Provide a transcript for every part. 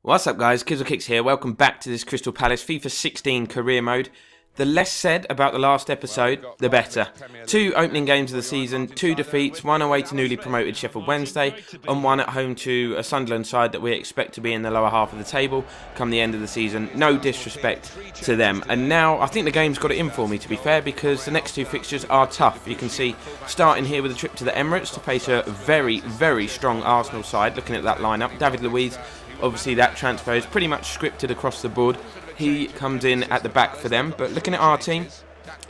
What's up guys, Kizzle Kicks here, welcome back to this Crystal Palace FIFA 16 career mode. The less said about the last episode, the better. 2 opening games of the season, 2 defeats, 1 away to newly promoted Sheffield Wednesday, and 1 at home to a Sunderland side that we expect to be in the lower half of the table come the end of the season. No disrespect to them. And now, I think the game's got it in for me, to be fair, because the next 2 fixtures are tough. You can see, starting here with a trip to the Emirates to face a very, very strong Arsenal side, looking at that lineup. David Luiz, obviously that transfer is pretty much scripted across the board. He comes in at the back for them. But looking at our team,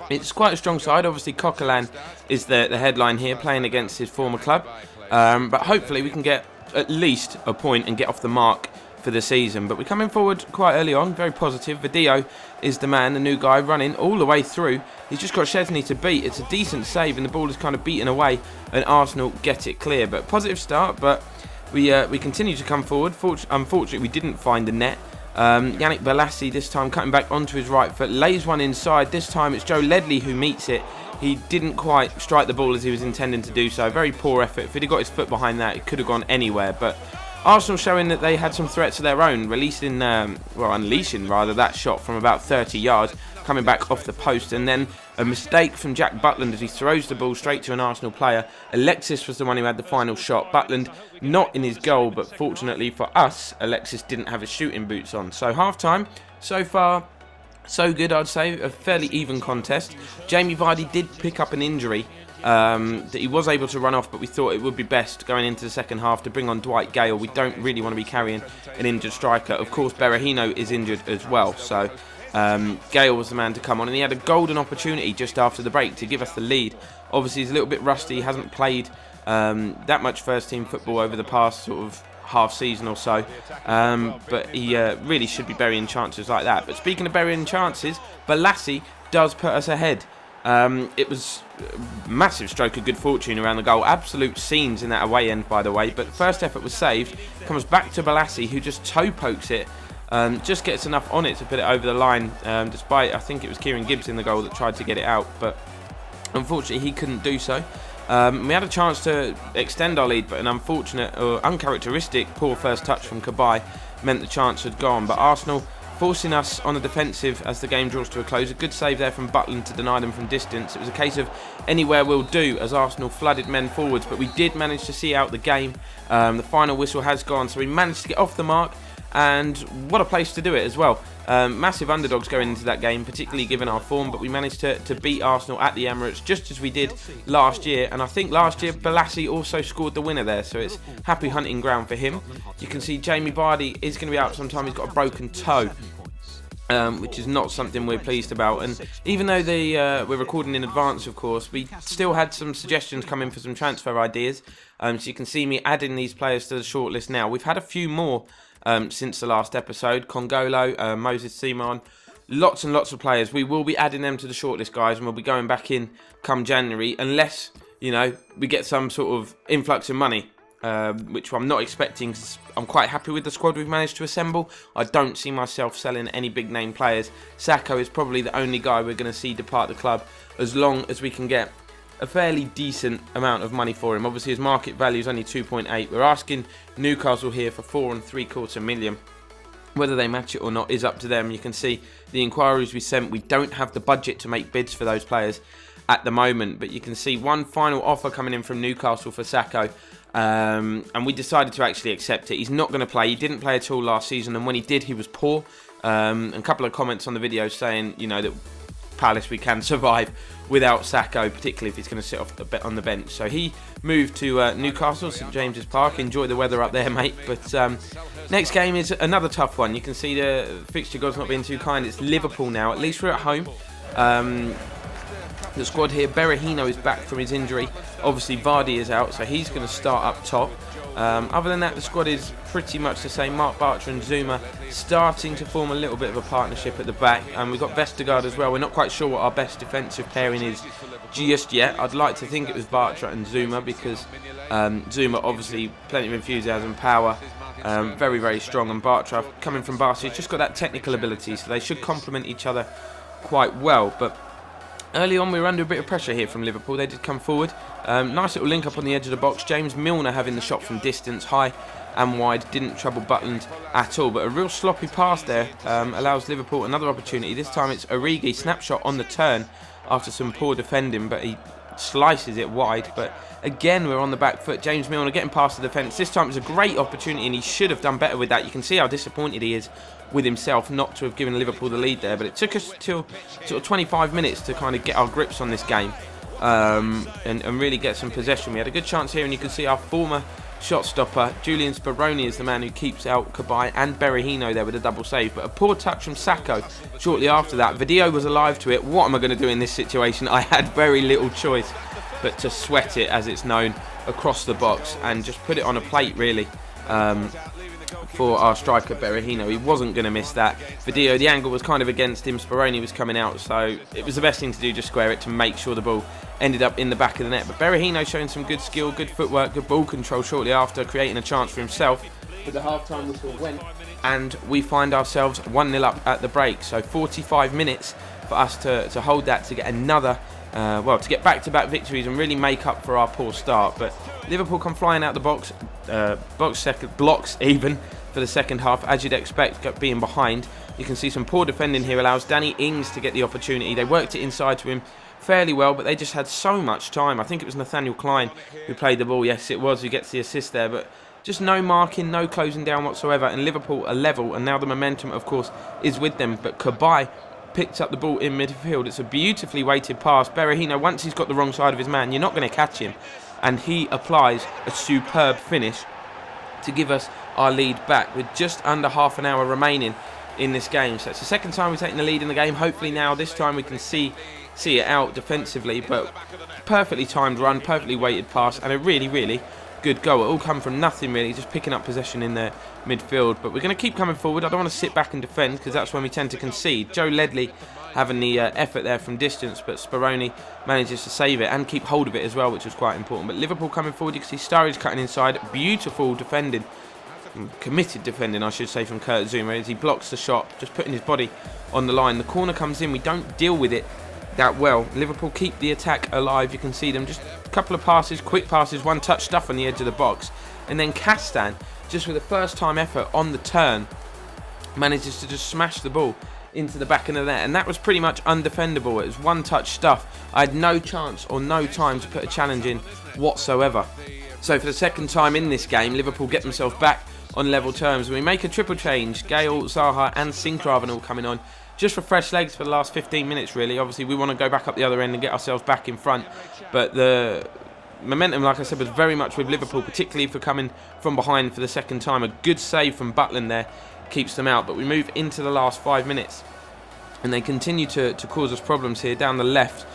it's quite a strong side. Obviously Coquelin is the headline here, playing against his former club. But hopefully we can get at least a point and get off the mark for the season. But we're coming forward quite early on, very positive. Vidio is the man, the new guy, running all the way through. He's just got Szczesny to beat. It's a decent save and the ball is kind of beaten away and Arsenal get it clear. But positive start, but we continue to come forward. Unfortunately, we didn't find the net. Yannick Bolasie this time cutting back onto his right foot, lays one inside. This time it's Joe Ledley who meets it. He didn't quite strike the ball as he was intending to do so. Very poor effort. If he'd have got his foot behind that, it could have gone anywhere. But Arsenal showing that they had some threats of their own, unleashing that shot from about 30 yards, coming back off the post, and then a mistake from Jack Butland as he throws the ball straight to an Arsenal player. Alexis was the one who had the final shot. Butland not in his goal, but fortunately for us, Alexis didn't have his shooting boots on. So half-time, so far, so good, I'd say. A fairly even contest. Jamie Vardy did pick up an injury that he was able to run off, but we thought it would be best going into the second half to bring on Dwight Gale. We don't really want to be carrying an injured striker. Of course, Berahino is injured as well, so Gale was the man to come on, and he had a golden opportunity just after the break to give us the lead. Obviously he's a little bit rusty, he hasn't played that much first team football over the past sort of half season or so, but he really should be burying chances like that. But speaking of burying chances, Bolasie does put us ahead. It was a massive stroke of good fortune around the goal. Absolute scenes in that away end, by the way. But first effort was saved. Comes back to Bolasie, who just toe pokes it. Just gets enough on it to put it over the line, despite, I think it was Kieran Gibbs in the goal that tried to get it out. But unfortunately, he couldn't do so. We had a chance to extend our lead, but an unfortunate or uncharacteristic poor first touch from Cabaye meant the chance had gone. But Arsenal forcing us on the defensive as the game draws to a close. A good save there from Butland to deny them from distance. It was a case of anywhere will do as Arsenal flooded men forwards, but we did manage to see out the game. The final whistle has gone, so we managed to get off the mark, and what a place to do it as well. Massive underdogs going into that game, particularly given our form, but we managed to beat Arsenal at the Emirates just as we did last year. And I think last year Bolasie also scored the winner there, so it's happy hunting ground for him. You can see Jamie Vardy is going to be out sometime. He's got a broken toe, which is not something we're pleased about. And even though we're recording in advance, of course, we still had some suggestions come in for some transfer ideas. So you can see me adding these players to the shortlist now. We've had a few more since the last episode. Congolo, Moses Simon, lots and lots of players. We will be adding them to the shortlist, guys, and we'll be going back in come January, unless, you know, we get some sort of influx of money, which I'm not expecting. I'm quite happy with the squad we've managed to assemble. I don't see myself selling any big name players. Sacco is probably the only guy we're going to see depart the club, as long as we can get a fairly decent amount of money for him. Obviously his market value is only 2.8. We're asking Newcastle here for 4.75 million. Whether they match it or not is up to them. You can see the inquiries we sent. We don't have the budget to make bids for those players at the moment, but you can see one final offer coming in from Newcastle for Sacco, and we decided to actually accept it. He's not going to play. He didn't play at all last season, and when he did, he was poor. A couple of comments on the video saying, you know, that Palace we can survive without Sacco, particularly if he's going to sit on the bench. So he moved to Newcastle, St James's Park. Enjoy the weather up there, mate. But next game is another tough one. You can see the fixture god's not being too kind. It's Liverpool now. At least we're at home. The squad here, Berahino is back from his injury. Obviously Vardy is out, so he's going to start up top. Other than that, the squad is pretty much the same. Mark Bartra and Zuma starting to form a little bit of a partnership at the back. And we've got Vestergaard as well. We're not quite sure what our best defensive pairing is just yet. I'd like to think it was Bartra and Zuma, because Zuma obviously plenty of enthusiasm, power, very, very strong. And Bartra, coming from Barca, he's just got that technical ability, so they should complement each other quite well. But Early on, we were under a bit of pressure here from Liverpool. They did come forward. Nice little link up on the edge of the box. James Milner having the shot from distance, high and wide. Didn't trouble Butland at all. But a real sloppy pass there allows Liverpool another opportunity. This time it's Origi, snapshot on the turn after some poor defending, but he slices it wide. But again, we're on the back foot. James Milner getting past the defence. This time it's a great opportunity, and he should have done better with that. You can see how disappointed he is with himself not to have given Liverpool the lead there. But it took us till sort of 25 minutes to kind of get our grips on this game and really get some possession. We had a good chance here, and you can see our former shot stopper, Julian Speroni, is the man who keeps out Cabaye and Berahino there with a double save. But a poor touch from Sacco shortly after that. Video was alive to it. What am I going to do in this situation? I had very little choice but to sweat it, as it's known, across the box and just put it on a plate, really, for our striker Berahino. He wasn't going to miss that. Video, the angle was kind of against him. Speroni was coming out, so it was the best thing to do, just square it to make sure the ball ended up in the back of the net. But Berahino showing some good skill, good footwork, good ball control shortly after, creating a chance for himself. But the half-time whistle went, and we find ourselves 1-0 up at the break. So 45 minutes for us to hold that, to get another, to get back-to-back victories and really make up for our poor start. But Liverpool come flying out the box, blocks even, for the second half, as you'd expect, being behind. You can see some poor defending here allows Danny Ings to get the opportunity. They worked it inside to him fairly well, but they just had so much time. I think it was Nathaniel Klein who played the ball. Yes, it was, who gets the assist there, but just no marking, no closing down whatsoever, and Liverpool are level, and now the momentum, of course, is with them. But Cabaye picked up the ball in midfield. It's a beautifully weighted pass. Berahino, once he's got the wrong side of his man, you're not going to catch him, and he applies a superb finish to give us our lead back with just under half an hour remaining in this game. So it's the second time we've taken the lead in the game. Hopefully now, this time, we can see it out defensively, but perfectly timed run, perfectly weighted pass, and a really, really good goal. It all come from nothing, really, just picking up possession in the midfield. But we're going to keep coming forward. I don't want to sit back and defend, because that's when we tend to concede. Joe Ledley having the effort there from distance, but Speroni manages to save it and keep hold of it as well, which was quite important. But Liverpool coming forward, you can see Sturridge cutting inside. Beautiful defending, committed defending, I should say, from Kurt Zouma, as he blocks the shot, just putting his body on the line. The corner comes in. We don't deal with it that well. Liverpool keep the attack alive. You can see them, just a couple of passes, quick passes, one touch stuff on the edge of the box, and then Castan, just with a first time effort on the turn, manages to just smash the ball into the back of the net, and that was pretty much undefendable. It was one touch stuff. I had no chance or no time to put a challenge in whatsoever. So for the second time in this game, Liverpool get themselves back on level terms. We make a triple change. Gale, Zaha and Sinclair all coming on, just for fresh legs for the last 15 minutes, really. Obviously, we want to go back up the other end and get ourselves back in front. But the momentum, like I said, was very much with Liverpool, particularly for coming from behind for the second time. A good save from Butland there keeps them out. But we move into the last 5 minutes, and they continue to cause us problems here down the left.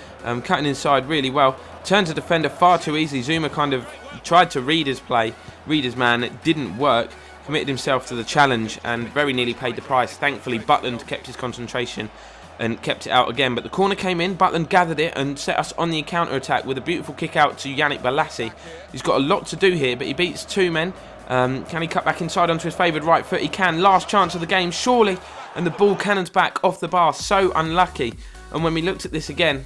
Cutting inside really well. Turns a defender far too easily. Zouma kind of tried to read his play, read his man. It didn't work. Committed himself to the challenge and very nearly paid the price. Thankfully, Butland kept his concentration and kept it out again. But the corner came in. Butland gathered it and set us on the counter-attack with a beautiful kick out to Yannick Bolasie. He's got a lot to do here, but he beats two men. Can he cut back inside onto his favoured right foot? He can. Last chance of the game, surely. And the ball cannons back off the bar. So unlucky. And when we looked at this again,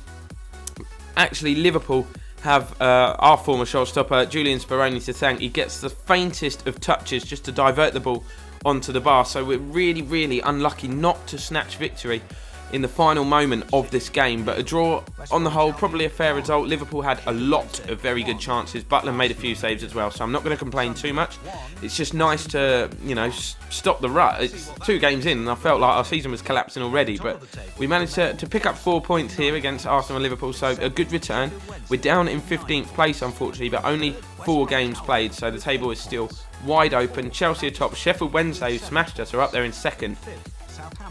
actually Liverpool have our former shot-stopper, Julian Speroni, to thank. He gets the faintest of touches just to divert the ball onto the bar. So we're really, really unlucky not to snatch victory in the final moment of this game. But a draw, on the whole, probably a fair result. Liverpool had a lot of very good chances. Butland made a few saves as well, so I'm not going to complain too much. It's just nice to, stop the rut. It's 2 games in, and I felt like our season was collapsing already. But we managed to pick up 4 points here against Arsenal and Liverpool, so a good return. We're down in 15th place, unfortunately, but only 4 games played, so the table is still wide open. Chelsea atop. Sheffield Wednesday, who smashed us, are up there in second.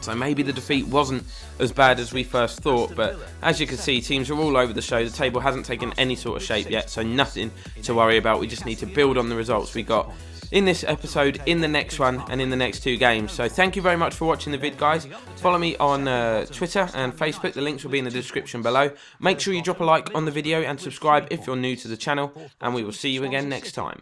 So maybe the defeat wasn't as bad as we first thought, but as you can see, teams are all over the show. The table hasn't taken any sort of shape yet, so nothing to worry about. We just need to build on the results we got in this episode, in the next one, and in the next 2 games. So thank you very much for watching the vid, guys. Follow me on Twitter and Facebook. The links will be in the description below. Make sure you drop a like on the video and subscribe if you're new to the channel, and we will see you again next time.